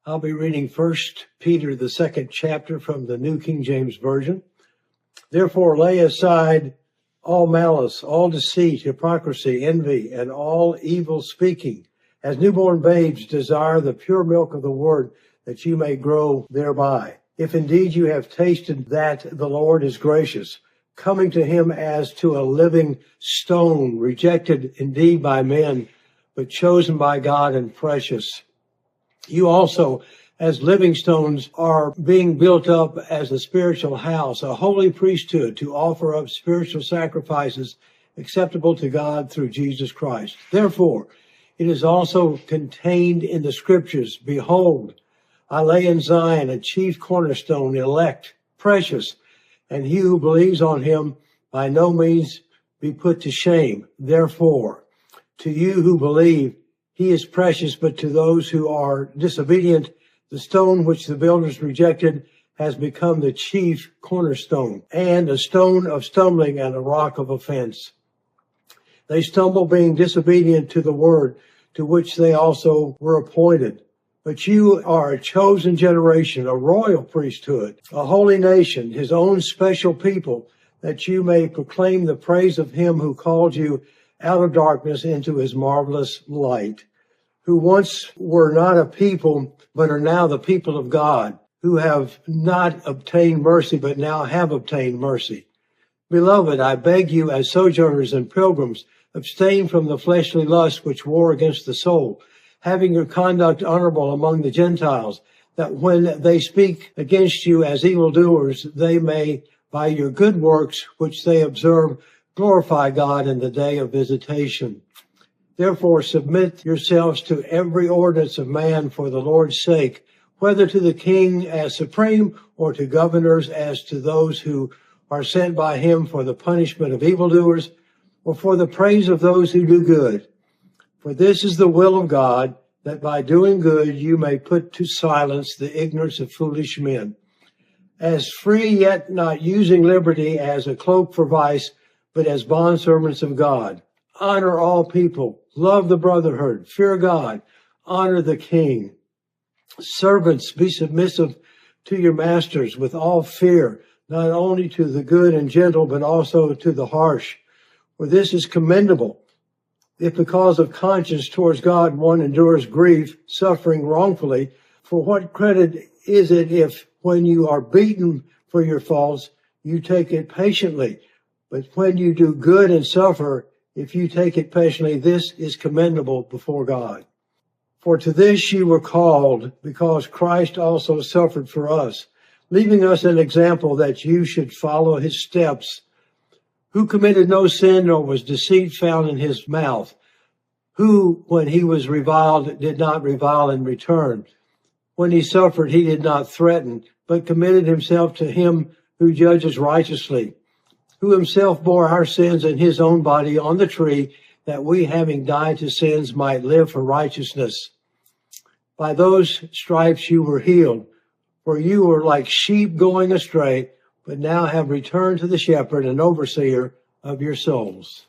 I'll be reading 1 Peter, the second chapter from the New King James Version. Therefore lay aside all malice, all deceit, hypocrisy, envy, and all evil speaking. As newborn babes desire the pure milk of the word, that you may grow thereby. If indeed you have tasted that the Lord is gracious, coming to him as to a living stone, rejected indeed by men, but chosen by God and precious. You also, as living stones, are being built up as a spiritual house, a holy priesthood, to offer up spiritual sacrifices acceptable to God through Jesus Christ. Therefore, it is also contained in the scriptures, behold, I lay in Zion a chief cornerstone, elect, precious, and he who believes on him by no means be put to shame. Therefore, to you who believe, he is precious, but to those who are disobedient, the stone which the builders rejected has become the chief cornerstone, and a stone of stumbling and a rock of offense. They stumble being disobedient to the word, to which they also were appointed. But you are a chosen generation, a royal priesthood, a holy nation, his own special people, that you may proclaim the praise of him who called you out of darkness into his marvelous light, who once were not a people, but are now the people of God, who have not obtained mercy, but now have obtained mercy. Beloved, I beg you, as sojourners and pilgrims, abstain from the fleshly lusts which war against the soul, having your conduct honorable among the Gentiles, that when they speak against you as evildoers, they may, by your good works which they observe, glorify God in the day of visitation. Therefore, submit yourselves to every ordinance of man for the Lord's sake, whether to the king as supreme or to governors as to those who are sent by him for the punishment of evildoers or for the praise of those who do good. For this is the will of God, that by doing good you may put to silence the ignorance of foolish men. As free, yet not using liberty as a cloak for vice, but as bondservants of God. Honor all people, love the brotherhood, fear God, honor the king. Servants, be submissive to your masters with all fear, not only to the good and gentle, but also to the harsh. For this is commendable, if because of conscience towards God one endures grief, suffering wrongfully. For what credit is it if, when you are beaten for your faults, you take it patiently? But when you do good and suffer, if you take it patiently, this is commendable before God. For to this you were called, because Christ also suffered for us, leaving us an example that you should follow his steps, who committed no sin, nor was deceit found in his mouth, who, when he was reviled, did not revile in return. When he suffered, he did not threaten, but committed himself to him who judges righteously, who himself bore our sins in his own body on the tree, that we, having died to sins, might live for righteousness. By those stripes you were healed, for you were like sheep going astray, but now have returned to the shepherd and overseer of your souls.